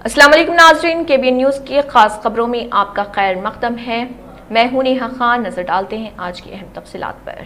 السلام علیکم ناظرین، KBN نیوز کی خاص خبروں میں آپ کا خیر مقدم ہے۔ میں ہوں نیہا خان۔ نظر ڈالتے ہیں آج کی اہم تفصیلات پر۔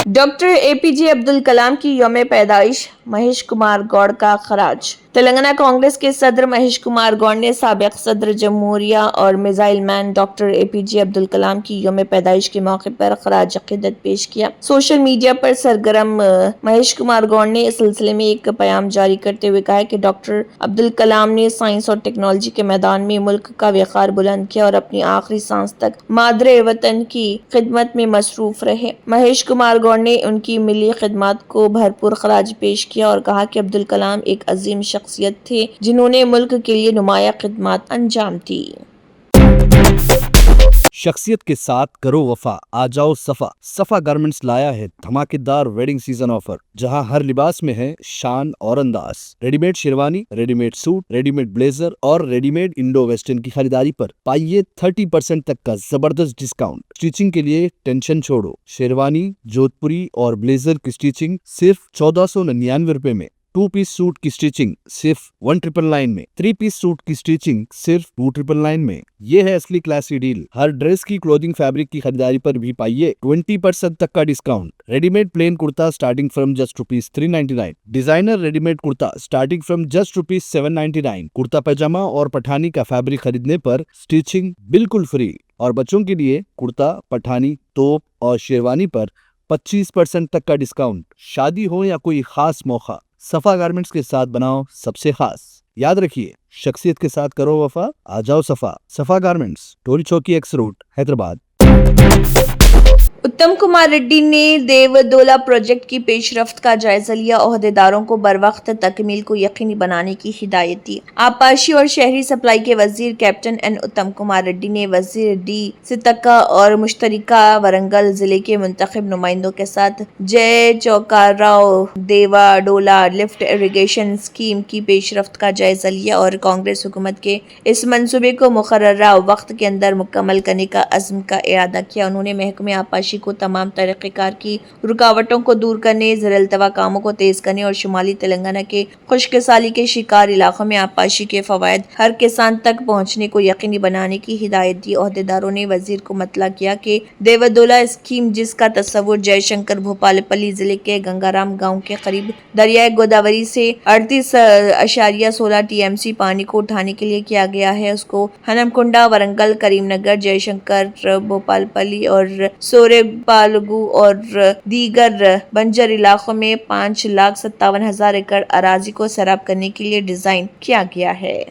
ڈاکٹر APJ عبدالکلام کی یوم پیدائش، مہیش کمار گوڑ کا خراج۔ تلنگانہ کانگریس کے صدر مہیش کمار گوڑ نے سابق صدر جمہوریہ اور missile man doctor APJ Abdul Kalam کی یوم پیدائش کے موقع پر خراج عقیدت پیش کیا۔ سوشل میڈیا پر سرگرم مہیش کمار گوڑ نے اس سلسلے میں ایک پیام جاری کرتے ہوئے کہا کہ ڈاکٹر عبدالکلام نے سائنس اور ٹیکنالوجی کے میدان میں ملک کا وقار بلند کیا اور اپنی آخری سانس تک مادر وطن کی خدمت میں مصروف رہے۔ مہیش کمار گوڑ نے ان کی ملی خدمات کو بھرپور خراج پیش کیا اور کہا کہ عبدالکلام ایک عظیم شخصیت تھے جنہوں نے ملک کے لیے نمایاں خدمات انجام دی۔ شخصیت کے ساتھ کرو وفا، آ جاؤ صفا۔ صفا گارمنٹس لایا ہے دھماکے دار ویڈنگ سیزن آفر، جہاں ہر لباس میں ہے شان اور انداز۔ Ready made sherwani, ready made suit, ready made blazer اور ریڈی میڈ انڈو ویسٹرن کی خریداری پر پائیے 30% تک کا زبردست ڈسکاؤنٹ۔ اسٹیچنگ کے لیے ٹینشن چھوڑو، شیروانی، جودھ پوری اور بلیزر کی اسٹیچنگ صرف 1499 روپے میں، 2 پیس سوٹ کی اسٹیچنگ صرف 1999 میں، 3 پیس سوٹ کی اسٹیچنگ صرف 2999 میں۔ یہ ہے اصلی کلاسی ڈیل۔ ہر ڈریس کی کلودنگ فیبرک کی خریداری پر بھی پائیے 20% تک کا ڈسکاؤنٹ۔ ریڈی میڈ پلین کرتا starting from just ₹399، designer ready made کرتا سٹارٹنگ فرام جسٹ ₹799۔ کرتا پیجامہ اور پٹھانی کا فیبرک خریدنے پر اسٹیچنگ بالکل فری، اور بچوں کے لیے کرتا، پٹھانی، توپ اور شیروانی پر 25% تک کا ڈسکاؤنٹ۔ شادی ہو یا کوئی خاص موقع، صفا گارمنٹس کے ساتھ بناؤ سب سے خاص۔ یاد رکھیے، شخصیت کے ساتھ کرو وفا، آ جاؤ صفا۔ صفا گارمنٹس، ٹوری چوکی ایکس روڈ، حیدرآباد۔ اتم کمار ریڈی نے دیودولا پروجیکٹ کی پیش رفت کا جائزہ لیا، عہدیداروں کو بروقت تکمیل کو یقینی بنانے کی ہدایت دی۔ آبپاشی اور شہری سپلائی کے وزیر کیپٹن اتم کمار ریڈی نے وزیر ڈی سیتکا اور مشترکہ ورنگل ضلع کے منتخب نمائندوں کے ساتھ جے چوکاراؤ دیوا ڈولا لفٹ اریگیشن اسکیم کی پیش رفت کا جائزہ لیا اور کانگریس حکومت کے اس منصوبے کو مقررہ وقت کے اندر مکمل کرنے کا عزم کا اعادہ کیا۔ انہوں نے محکمہ آبپاشی کو تمام طریقہ کار کی رکاوٹوں کو دور کرنے، زیر التوا کاموں کو تیز کرنے اور شمالی تلنگانہ کے خشک سالی کے شکار علاقوں میں آبپاشی کے فوائد ہر کسان تک پہنچنے کو یقینی بنانے کی ہدایت دی۔ عہدیداروں نے وزیر کو مطلع کیا کہ دیودولا اسکیم، جس کا تصور جے شنکر بھوپال پلی ضلع کے گنگارام گاؤں کے قریب دریائے گوداوری سے 38.16 TMC پانی کو اٹھانے کے لیے کیا گیا ہے، اس کو ہنمکنڈا، ورنگل، کریم نگر، جے شنکر بھوپال پلی اور سورے پالگو اور دیگر بنجر علاقوں میں 5,57,000 ایکڑ اراضی کو سیراب کرنے کے لیے ڈیزائن کیا گیا ہے۔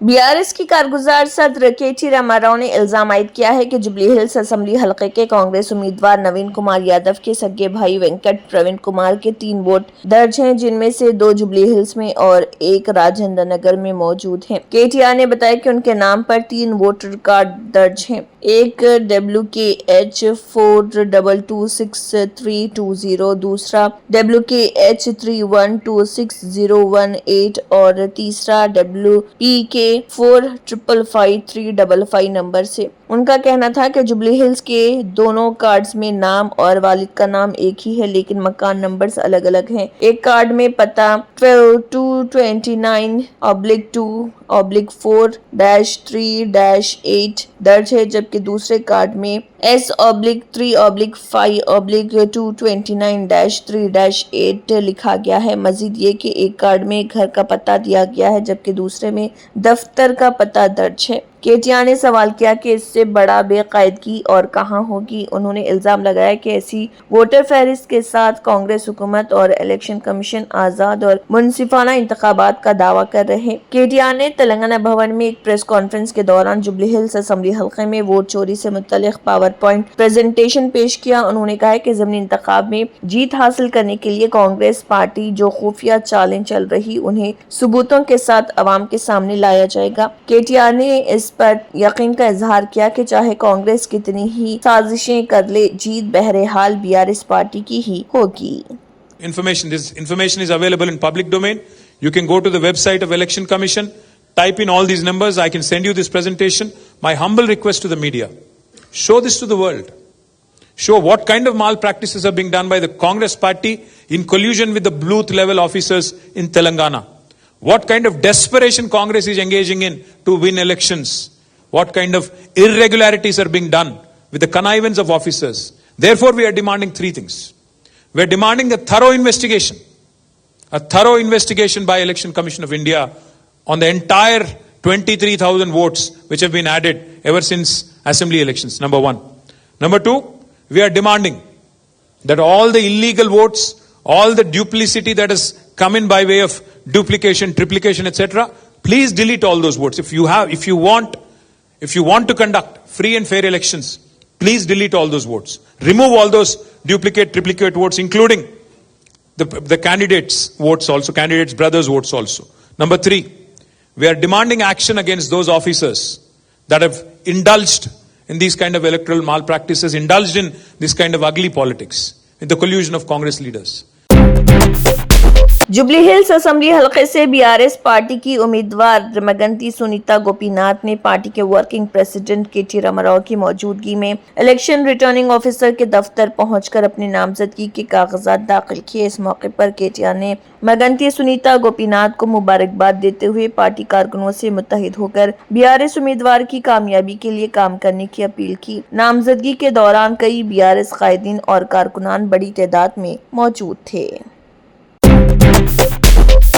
BRS کی کارگزار صدر KT راما راؤ نے الزام عائد کیا ہے کہ جوبلی ہلز اسمبلی حلقے کے کانگریس امیدوار نوین کمار یادو کے سگے بھائی وینکٹ پروین کمار کے 3 ووٹ درج ہیں، جن میں سے 2 جوبلی ہلز میں اور 1 راجندر نگر میں موجود ہیں۔ KTR نے بتایا کہ ان کے نام پر 3 ووٹر کارڈ درج ہیں، ایک WKH 4226320، دوسرا WKH 31260018 اور تیسرا WPK 455355 نمبر سے۔ ان کا کہنا تھا کہ جوبلی ہلز کے دونوں کارڈز میں نام اور والد کا نام ایک ہی ہے، لیکن مکان نمبرز الگ الگ ہیں۔ ایک کارڈ میں پتہ 229/4/4-3-8 درج ہے، جبکہ دوسرے کارڈ میں S/3/5/229-3-8 لکھا گیا ہے۔ مزید یہ کہ ایک کارڈ میں گھر کا پتہ دیا گیا ہے، جبکہ دوسرے میں دفتر کا پتہ درج ہے۔ KTR نے سوال کیا کہ اس سے بڑا بے قاعدگی اور کہاں ہوگی۔ انہوں نے الزام لگایا کہ ایسی ووٹر فہرست کے ساتھ کانگریس حکومت اور الیکشن کمیشن آزاد اور منصفانہ انتخابات کا دعویٰ کر رہے۔ KTR نے تلنگانہ بھون میں ایک پریس کانفرنس کے دوران جوبلی ہلز اسمبلی حلقے میں ووٹ چوری سے متعلق پاور پوائنٹ پریزنٹیشن پیش کیا۔ انہوں نے کہا کہ ضمنی انتخاب میں جیت حاصل کرنے کے لیے کانگریس پارٹی جو خفیہ چالیں چل رہی، انہیں ثبوتوں کے ساتھ عوام کے سامنے لایا جائے گا۔ KTR نے اس پر یقین کا اظہار کیا کہ چاہے کانگریس کتنی ہی سازشیں کر لے، جیت بہرحال BRS پارٹی کی ہی ہوگی۔ This information is available in public domain. You can go to the website of Election Commission, type in all these numbers. I can send you this presentation. My humble request to the media: show this to the world. show what kind of malpractices are being done by the Congress party in collusion with the booth level officers in Telangana. What kind of desperation Congress is engaging in to win elections. What kind of irregularities are being done with the connivance of officers. Therefore, we are demanding three things. We are demanding a thorough investigation by Election Commission of India on the entire 23,000 votes which have been added ever since assembly elections, number one. Number two, we are demanding that all the illegal votes, all the duplicity that has come in by way of duplication, triplication, etc., please delete all those votes. If you want to conduct free and fair elections, please delete all those votes. Remove all those duplicate, triplicate votes, including the candidates' votes also, candidates' brothers' votes also. Number three, we are demanding action against those officers that have indulged in these kind of electoral malpractices, indulged in this kind of ugly politics, with the collusion of Congress leaders. Jubilee hills assembly हलके से BRS party की उम्मीदवार रमागंती सुनीता गोपीनाथ ने party के working president केटी रामाराव की मौजूदगी में election returning officer के दफ्तर पहुंचकर अपनी नामजदगी के कागजात दाखिल किए। इस मौके पर केटीआर ने रमागंती सुनीता गोपीनाथ को मुबारकबाद देते हुए पार्टी कारकुनों से मुत्तहिद होकर बीआरएस उम्मीदवार की कामयाबी के लिए काम करने की अपील की। नामजदगी के दौरान कई बीआरएस कायदीन और कारकुनान बड़ी तादाद में मौजूद थे।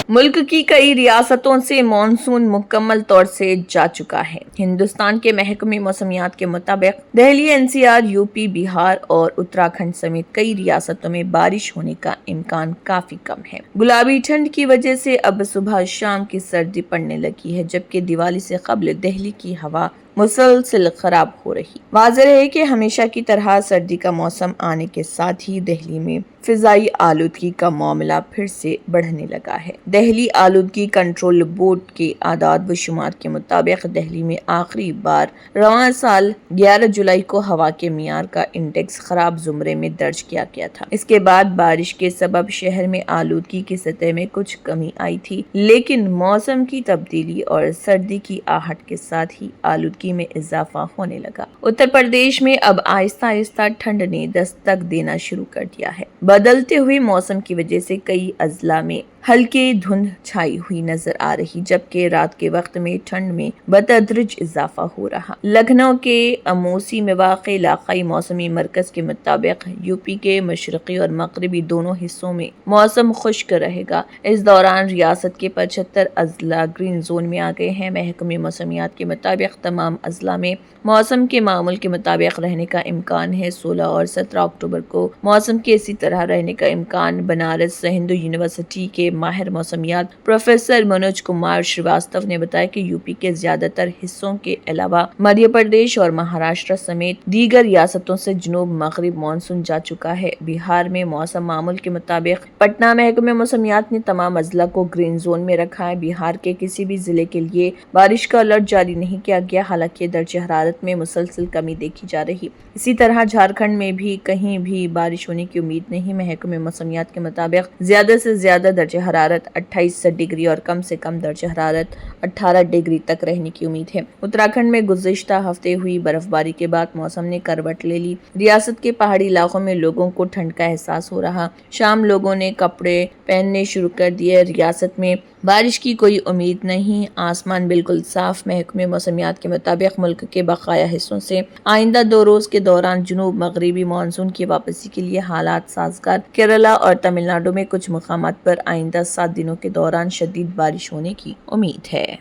मुल्क की कई रियासतों से मॉनसून मुकम्मल तौर से जा चुका है। हिंदुस्तान के महकमे मौसमियात के मुताबिक दिल्ली, एनसीआर, यूपी, बिहार और उत्तराखंड समेत कई रियासतों में बारिश होने का इम्कान काफी कम है। गुलाबी ठंड की वजह से अब सुबह शाम की सर्दी पड़ने लगी है, जबकि दिवाली से कबल दिल्ली की हवा मुसलसल खराब हो रही। वाज़ेह है कि हमेशा की तरह सर्दी का मौसम आने के साथ ही दिल्ली में फिजाई आलूदगी का मामला फिर से बढ़ने लगा है। दिल्ली आलूदगी कंट्रोल बोर्ड के आदाद व शुमार के मुताबिक दिल्ली में आखिरी बार रवां साल 11 जुलाई को हवा के मियार का इंडेक्स खराब जुमरे में दर्ज किया गया था। इसके बाद बारिश के सबब शहर में आलूदगी की सतह में कुछ कमी आई थी, लेकिन मौसम की तब्दीली और सर्दी की आहट के साथ ही आलूदगी में इजाफा होने लगा। उत्तर प्रदेश में अब आहिस्ता आहिस्ता ठंड ने दस्तक देना शुरू कर दिया है। बदलते हुए मौसम की वजह से कई अजला में हल्की धुंध छाई हुई नजर आ रही, जबकि रात के वक्त में ठंड में बतदरिज इजाफा हो रहा। लखनऊ के अमोसी में वाक़ई इलाक़ाई मौसमी मरकज के मुताबिक यूपी के मशरक़ी और मगरबी दोनों हिस्सों में मौसम खुश्क रहेगा। इस दौरान रियासत के 75 अजला ग्रीन जोन में आ गए हैं। महकमे मौसमियात के मुताबिक तमाम अजला में मौसम के मामूल के मुताबिक रहने का इम्कान है। 16 और 17 अक्टूबर को मौसम के इसी तरह रहने का इम्कान। बनारस हिंदू यूनिवर्सिटी के माहिर मौसमियात प्रोफेसर मनोज कुमार श्रीवास्तव ने बताया कि यूपी के ज्यादातर हिस्सों के अलावा मध्य प्रदेश और महाराष्ट्र समेत दीगर रियासतों से जनूब मगरिब मानसून जा चुका है। बिहार में मौसम मामूल के मुताबिक पटना महकमे मौसमियात ने तमाम अजला को ग्रीन जोन में रखा है। बिहार के किसी भी जिले के लिए बारिश का अलर्ट जारी नहीं किया गया, हालांकि दर्जे हरारत में मुसलसल कमी देखी जा रही। इसी तरह झारखंड में भी कहीं भी बारिश होने की उम्मीद नहीं। महकमे मौसमियात के मुताबिक ज्यादा से ज्यादा दर्जे हरारत 28 डिग्री और कम से कम दर्जे हरारत 18 डिग्री तक रहने की उम्मीद है। उत्तराखंड में गुज़िश्ता हफ्ते हुई बर्फबारी के बाद मौसम ने करवट ले ली। रियासत के पहाड़ी इलाकों में लोगों को ठंड का एहसास हो रहा। शाम लोगों ने कपड़े पहनने शुरू कर दिए। रियासत में बारिश की कोई उम्मीद नहीं, आसमान बिल्कुल साफ। महकमे मौसमियात के मुताबिक मुल्क के बकाया हिस्सों से आइंदा 2 रोज के दौरान जुनूब मगरिबी मानसून की वापसी के लिए हालात साजगार। केरला और तमिलनाडु में कुछ मुकामात पर आइंदा 7 दिनों के दौरान शदीद बारिश होने की उम्मीद है।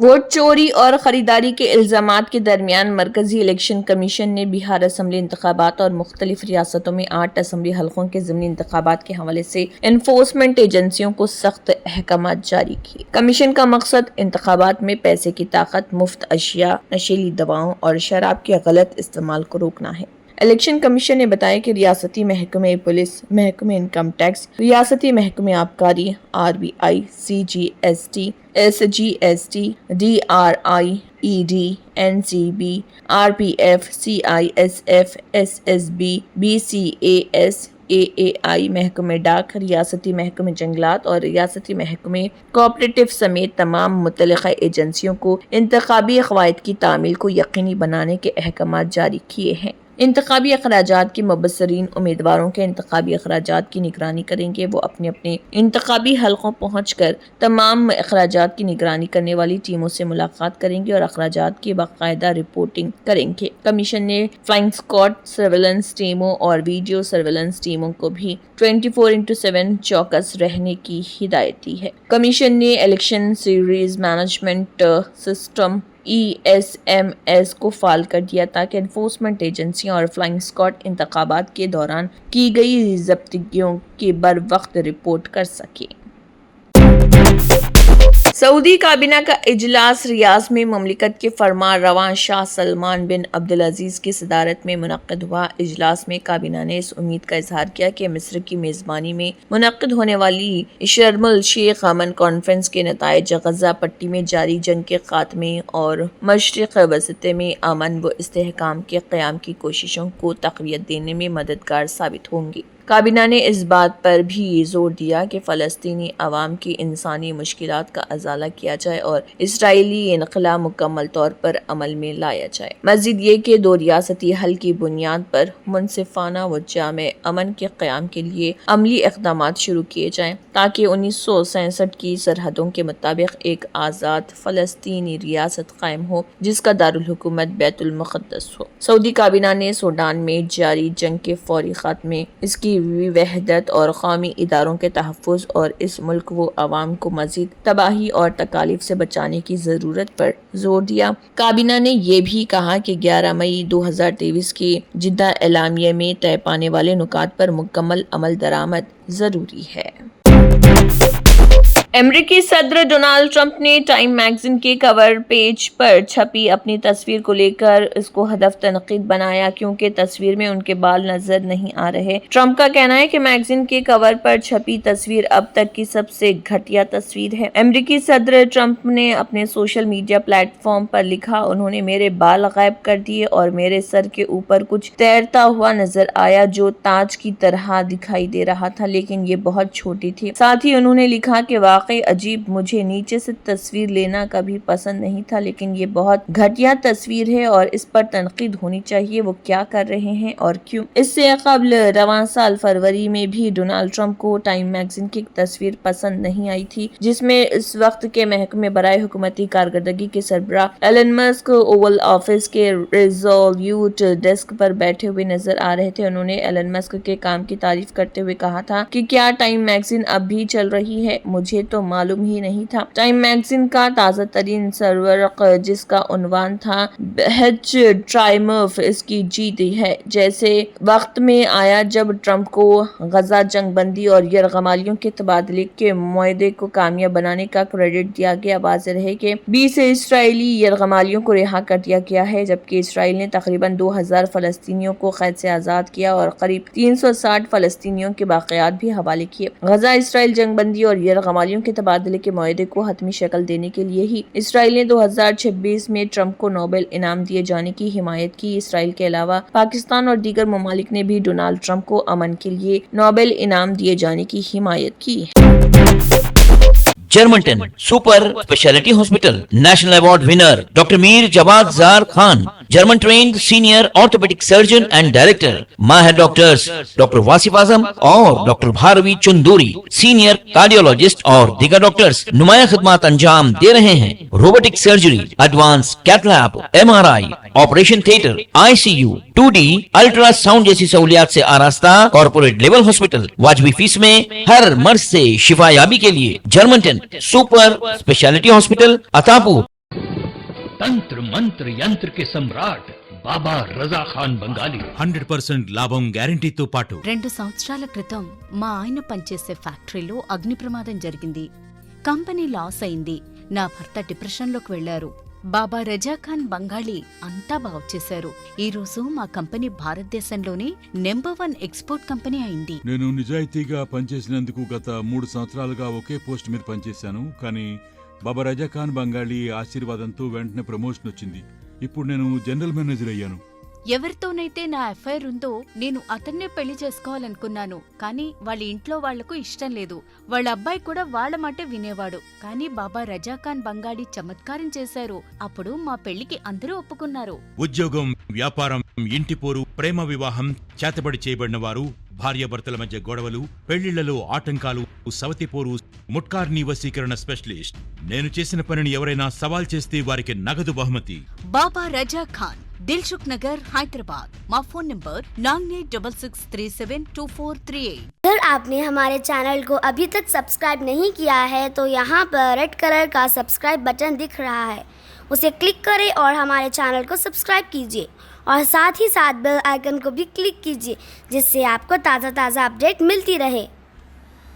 वोट चोरी और खरीदारी के इल्जामात के दरमियान मरकजी इलेक्शन कमीशन ने बिहार असम्बली इंतखाबात और मुख्तलिफ रियासतों में 8 असम्बली हलकों के ज़मीनी इंतखाबात के हवाले से एनफोर्समेंट एजेंसियों को सख्त अहकाम जारी किए। कमीशन का मकसद इंतखाबात में पैसे की ताकत, मुफ्त अशिया, नशीली दवाओं और शराब के गलत इस्तेमाल को रोकना है। इलेक्शन कमीशन ने बताया कि रियासती महकमे पुलिस, महकमे इनकम टैक्स, रियासती महकमे आबकारी, RBI, CGST, SGST, DRI, ED, NCB, RPF, CISF, SSB, BCAS, AAI, महकमे डाक, रियासती महकमे जंगलात और रियासती महकमे कोऑपरेटिव समेत तमाम मुतल्लिक़ा एजेंसियों को इंतखाबी क़वायद की तामील को यकीनी बनाने के अहकाम जारी किए हैं। इंतखाबी अखराजात के मुबस्सरीन उम्मीदवारों के इंतखाबी अखराजात की निगरानी करेंगे। वो अपने अपने इंतखाबी हलकों पहुंचकर तमाम अखराजात की निगरानी करने वाली टीमों से मुलाकात करेंगे और अखराजात की बाकायदा रिपोर्टिंग करेंगे। कमीशन ने फ्लाइंग स्क्वाड, सर्वेलेंस टीमों और वीडियो सर्वेलेंस टीमों को भी 24/7 चौकस रहने की हिदायत दी है। कमीशन ने election series management system ESMS को फाल कर दिया ताकि एनफोर्समेंट एजेंसियां और फ्लाइंग स्क्वाड इंतखाबात के दौरान की गई ज़ब्तियों की बर वक्त रिपोर्ट कर सके। सऊदी काबीना का इजलास रियाज में ममलिकत के फरमा रवां शाह सलमान बिन अब्दुल अजीज की सदारत में मुनक्किद हुआ। इजलास में काबीना ने इस उम्मीद का इजहार किया कि मिस्र की मेज़बानी में मुनक्किद होने वाली शर्मुल शेख अमन कॉन्फ्रेंस के नताइज गजा पट्टी में जारी जंग के खात्मे और मशरिक़ वसत में अमन व इस्तेहकाम के क़याम की कोशिशों को तक़वियत देने में मददगार साबित होंगी। काबीना ने इस बात पर भी जोर दिया कि फ़लस्तीनी अवाम की इंसानी मुश्किलात का अजाला किया जाए और इसराइली इनक़लाब मुकम्मल तौर पर अमल में लाया जाए। मज़ीद ये कि दो रियासती हल की बुनियाद पर मुनसिफ़ाना व जामे अमन के क़याम के लिए अमली इक़दामात शुरू किए जाएँ ताकि 1967 की सरहदों के मुताबिक एक आज़ाद फ़लस्तीनी रियासत कायम हो जिसका दारुल हुकूमत बैतुल मुक़द्दस हो। सऊदी काबीना ने सूडान में जारी जंग के फौरी ख़ात्मे, इसकी वहदत और कौमी इदारों के तहफ़्फ़ुज़ और इस मुल्क व अवाम को मज़ीद तबाही और तकालीफ से बचाने की ज़रूरत पर जोर दिया। काबीना ने यह भी कहा कि 11 मई 2023 के जिद्दा एलामिया में तय पाने वाले नुकात पर मुकम्मल अमल दरामद ज़रूरी है। अमेरिकी सदर डोनाल्ड ट्रंप ने टाइम मैगजीन के कवर पेज पर छपी अपनी तस्वीर को लेकर इसको हदफ तनकीद बनाया क्योंकि तस्वीर में उनके बाल नजर नहीं आ रहे। ट्रंप का कहना है कि मैगजीन के कवर पर छपी तस्वीर अब तक की सबसे घटिया तस्वीर है। अमेरिकी सदर ट्रंप ने अपने सोशल मीडिया प्लेटफॉर्म पर लिखा, उन्होंने मेरे बाल गायब कर दिए और मेरे सर के ऊपर कुछ तैरता हुआ नजर आया जो ताज की तरह दिखाई दे रहा था, लेकिन ये बहुत छोटी थी। साथ ही उन्होंने लिखा कि अजीब, मुझे नीचे से तस्वीर लेना कभी पसंद नहीं था, लेकिन ये बहुत घटिया तस्वीर है और इस पर तनकीद होनी चाहिए। वो क्या कर रहे हैं और क्यों? इससे कबल रवां साल फरवरी में भी डोनाल्ड ट्रंप को टाइम मैगजीन की तस्वीर पसंद नहीं आई थी जिसमें इस वक्त के महकमे बराए हुकूमती कारकर्दगी के सरबराह एलन मस्क ओवल ऑफिस के रिजोल्यूट डेस्क पर बैठे हुए नजर आ रहे थे। उन्होंने एलन मस्क के काम की तारीफ करते हुए कहा था कि क्या टाइम मैगजीन अब भी चल रही है? मुझे तो मालूम ही नहीं था। टाइम मैगजीन का ताज़ा तरीन सरवरक जिसका उन्वान था बहज ट्रायम्फ इसकी जीत है, जैसे वक्त में आया जब ट्रंप को गजा जंग बंदी और यरगमालियों के तबादले के मुआहदे को कामयाब बनाने का क्रेडिट दिया गया। वाज़ेह है कि 20 इसराइली यरगमालियों को रिहा कर दिया गया है जबकि इसराइल ने तकरीबन 2000 फलस्तीनियों को कैद से आज़ाद किया और करीब 360 फलस्तीनियों के बाक़ियात भी हवाले किए। गजा इसराइल जंग बंदी और यरगमालियों के तबादले के मुआहदे को हतमी शक्ल देने के लिए ही इसराइल ने 2026 में ट्रंप को नोबेल इनाम दिए जाने की हिमायत की। इसराइल के अलावा पाकिस्तान और दीगर ममालिक ने भी डोनाल्ड ट्रंप को अमन के लिए नोबेल इनाम दिए जाने की हिमायत की है। Germanten super speciality hospital national award winner doctor Mir Jawad Zar Khan, German trained senior orthopaedic surgeon and director, माहिर डॉक्टर्स डॉक्टर वासिफ आजम और doctor Bharvi Chanduri, senior cardiologist और दीगर डॉक्टर्स नुमाया खिदमत अंजाम दे रहे हैं। Robotic surgery, advance cath lab, MRI, operation theatre, ICU, 2D ultrasound जैसी सहूलियात से आरास्ता कॉर्पोरेट लेवल हॉस्पिटल, वाजबी फीस में हर मर्ज से शिफायाबी के लिए Germanton super speciality hospital Attapur. तंत्र मंत्र यंत्र के सम्राट బాబా రజా ఖాన్ బంగాలి 100% లాభం గ్యారంటీతో పాటు 2 సంవత్సరాల క్రితం మా ఆయన పనిచేసే ఫ్యాక్టరీలో అగ్ని ప్రమాదం జరిగింది. కంపెనీ లాస్ అయింది. నా భర్త డిప్రెషన్లోకి వెళ్లారు. బాబా రజా ఖాన్ బంగాళీ అంతా బాగుచేశారు. ఈ రోజు మా కంపెనీ భారతదేశంలోనే నెంబర్ 1 ఎక్స్పోర్ట్ కంపెనీ అయింది. నేను నిజాయితీగా పనిచేసినందుకు గత 3 సంవత్సరాలుగా ఒకే పోస్ట్ మీద పనిచేశాను. కానీ బాబా రజా ఖాన్ బంగాళీ ఆశీర్వాదంతో వెంటనే ప్రమోషన్ వచ్చింది. ఇప్పుడు నేను జనరల్ మేనేజర్ అయ్యాను. ఎవరితోనైతే నా ఎఫ్ఐఆర్ ఉందో నేను అతన్నే పెళ్లి చేసుకోవాలనుకున్నాను. కానీ వాళ్ళ ఇంట్లో వాళ్లకు ఇష్టం లేదు. వాళ్ళ అబ్బాయి కూడా వాళ్ళ మాట వినేవాడు. కానీ బాబా రజా ఖాన్ బంగాళీ చమత్కారం చేశారు. అప్పుడు మా పెళ్లికి అందరూ ఒప్పుకున్నారు. ఉద్యోగం, వ్యాపారం ఇంటి పోరు, ప్రేమ వివాహం, చేతబడి చేయబడిన వారు, భార్యాభర్తల మధ్య గొడవలు, పెళ్లిళ్లలో ఆటంకాలు, సవతి పోరు, ముట్కార్ని వశీకరణ స్పెషలిస్ట్. నేను చేసిన పనిని ఎవరైనా సవాల్ చేస్తే వారికి నగదు బహుమతి. బాబా రజా ఖాన్, దిల్సుఖ్ నగర్, हैदराबाद। మా ఫోన్ నంబర్ 9866372438। अगर आपने हमारे चैनल को अभी तक सब्सक्राइब नहीं किया है तो यहाँ पर रेड कलर का सब्सक्राइब बटन दिख रहा है, उसे क्लिक करें और हमारे चैनल को सब्सक्राइब कीजिए और साथ ही साथ बेल आइकन को भी क्लिक कीजिए, जिससे आपको ताज़ा अपडेट मिलती रहे।